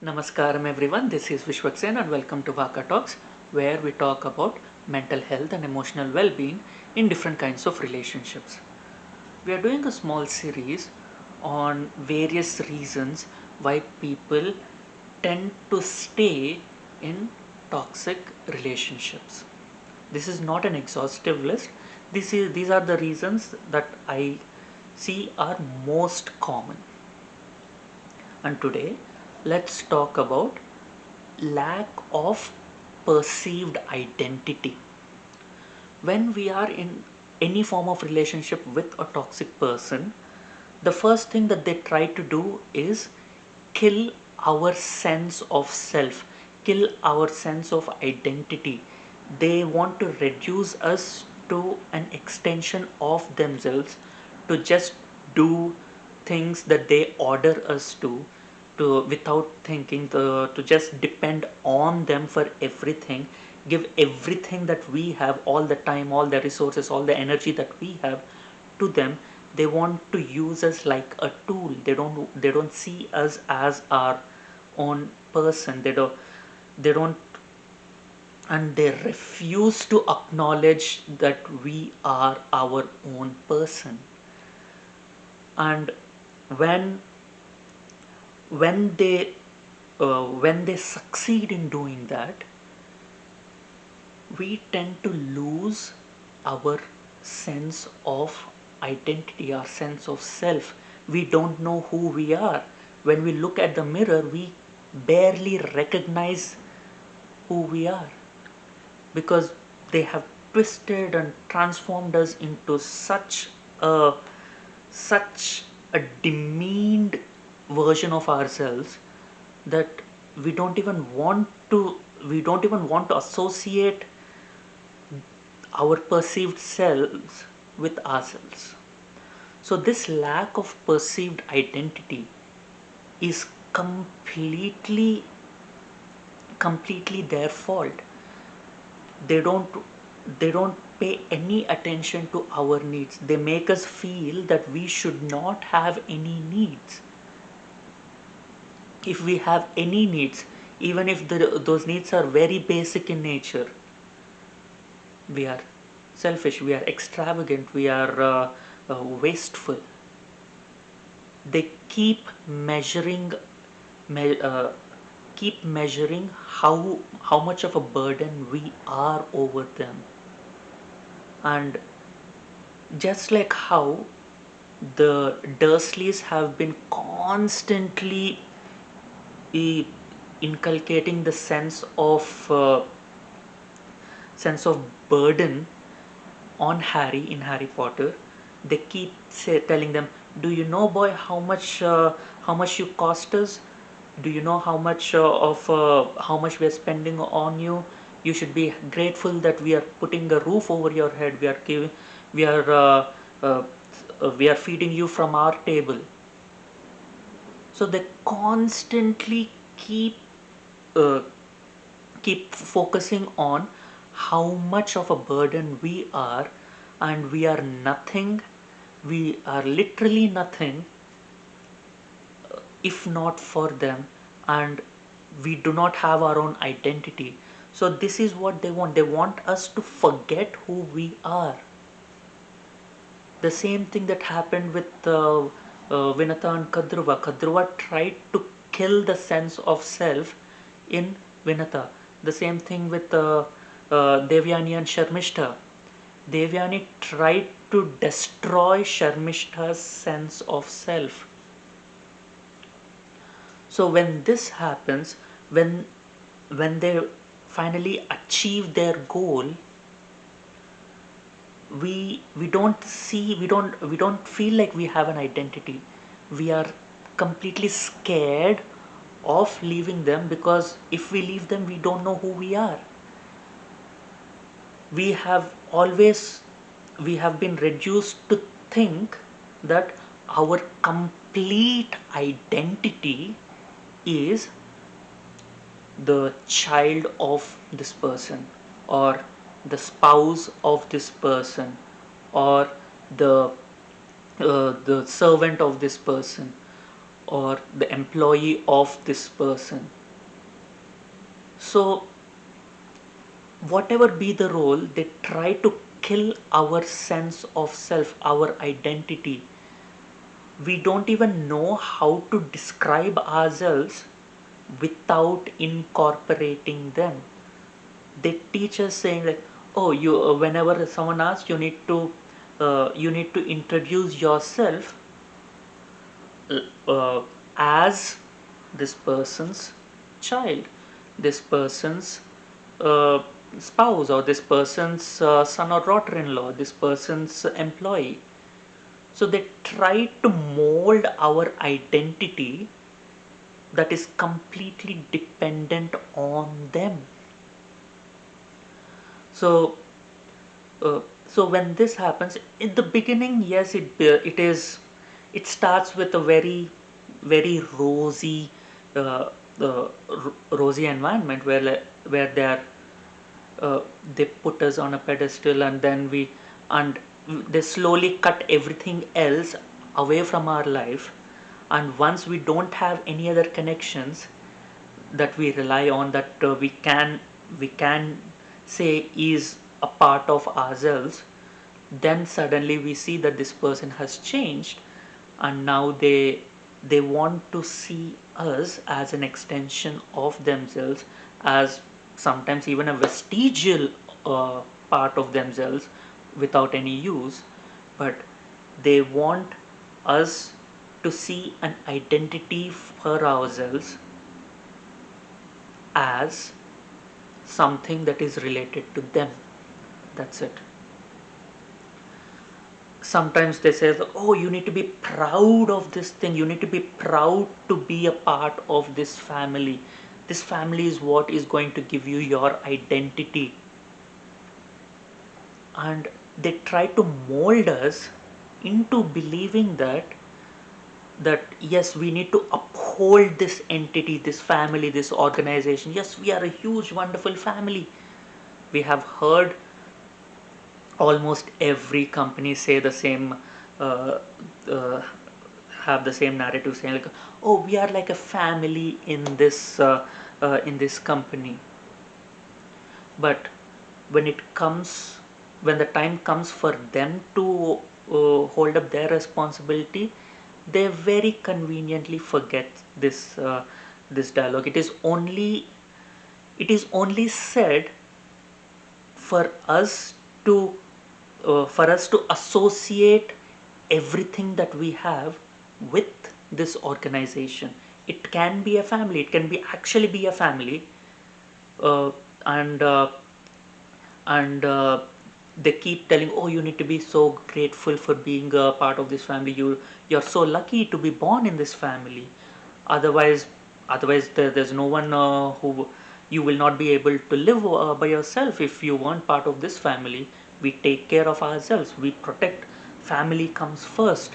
Namaskaram everyone, this is Vishwaksen and welcome to Vaka Talks, where we talk about mental health and emotional well-being in different kinds of relationships. We are doing a small series on various reasons why people tend to stay in toxic relationships. This is not an exhaustive list. These are the reasons that I see are most common. And today, let's talk about lack of perceived identity. When we are in any form of relationship with a toxic person, the first thing that they try to do is kill our sense of self, kill our sense of identity. They want to reduce us to an extension of themselves, to just do things that they order us to without thinking, to just depend on them for everything, give everything that we have, all the time, all the resources, all the energy that we have to them. They want to use us like a tool. They don't see us as our own person. They don't and they refuse to acknowledge that we are our own person. And when when they when they succeed in doing that, we tend to lose our sense of identity, our sense of self. We don't know who we are. When we look at the mirror, we barely recognize who we are, because they have twisted and transformed us into a such a demeaned version of ourselves that we don't even want to we don't even want to associate our perceived selves with ourselves. So this lack of perceived identity is completely their fault. They don't they don't pay any attention to our needs. They make us feel that we should not have any needs. If we have any needs, even if those needs are very basic in nature, we are selfish, we are extravagant, we are wasteful. They me- uh, keep measuring how much of a burden we are over them. And just like how the Dursleys have been constantly eh, inculcating the sense of burden on Harry in Harry Potter. They keep telling them, "Do you know, boy, how much you cost us? Do you know how much we are spending on you? You should be grateful that we are putting a roof over your head. We are uh, we are feeding you from our table." So they constantly uh, keep focusing on how much of a burden we are, and we are nothing. We are literally nothing if not for them, and we do not have our own identity. So this is what they want us to forget who we are. The same thing that happened with Vinata and Kadruva tried to kill the sense of self in Vinata. The same thing with Devyani and Sharmishta. Devyani tried to destroy Sharmishta's sense of self. So when this happens, when they finally achieve their goal, we don't feel like we have an identity. We are completely scared of leaving them, because if we leave them, we don't know who we are. We have always we have been reduced to think that our complete identity is the child of this person, or the spouse of this person, or the servant of this person, or the employee of this person. So whatever be the role, they try to kill our sense of self, our identity. We don't even know how to describe ourselves without incorporating them. They teach us saying like, oh, you whenever someone asks, you need to introduce yourself uh, as this person's child, this person's uh, spouse, or this person's son or daughter-in-law, this person's employee. So they try to mold our identity that is completely dependent on them. So uh, so when this happens in the beginning, yes, it starts with a very rosy uh, rosy environment where uh, they put us on a pedestal, and they slowly cut everything else away from our life. And once we don't have any other connections that we rely on, that we can say is a part of ourselves, then suddenly we see that this person has changed, and now they want to see us as an extension of themselves, as sometimes even a vestigial uh, part of themselves without any use. But they want us to see an identity for ourselves as something that is related to them. That's it. Sometimes they say, oh, you need to be proud of this thing, you need to be proud to be a part of this family. This family is what is going to give you your identity. And they try to mold us into believing that yes, we need to uphold this entity, this family, this organization. Yes, we are a huge wonderful family. We have heard almost every company say the same, uh, uh, have the same narrative, saying like, oh, we are like a family in this company. But when it comes when the time comes for them to hold up their responsibility, they very conveniently forget this dialogue. It is only said for us to associate everything that we have with this organization. It can be a family, it can be actually be a family, uh, and and they keep telling, oh, you need to be so grateful for being a part of this family. You're so lucky to be born in this family. Otherwise otherwise there's no one who you will not be able to live by yourself if you weren't part of this family. We take care of ourselves, we protect. Family comes first.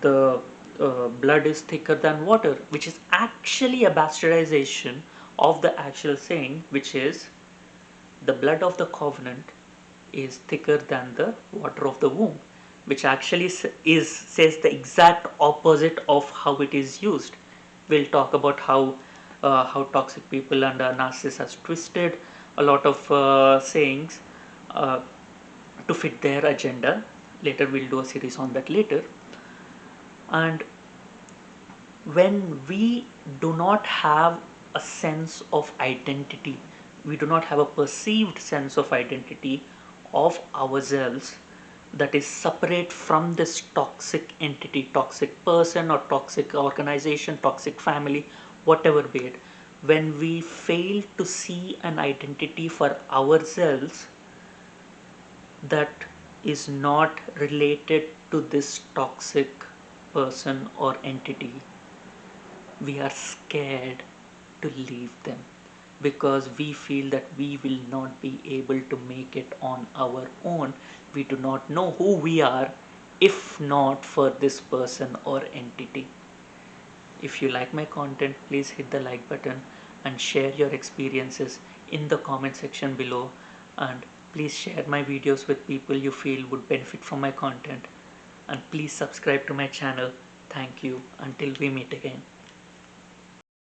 The blood is thicker than water, which is actually a bastardization of the actual saying, which is the blood of the covenant is thicker than the water of the womb, which actually says the exact opposite of how it is used. We'll talk about how toxic people and narcissists has twisted a lot of sayings uh, to fit their agenda. Later, we'll do a series on that later. And when we do not have a sense of identity, we do not have a perceived sense of identity of ourselves that is separate from this toxic entity, toxic person, or toxic organization, toxic family, whatever be it. When we fail to see an identity for ourselves that is not related to this toxic person or entity, we are scared to leave them, because we feel that we will not be able to make it on our own. We do not know who we are if not for this person or entity. If you like my content, please hit the like button and share your experiences in the comment section below. And please share my videos with people you feel would benefit from my content. And please subscribe to my channel. Thank you. Until we meet again.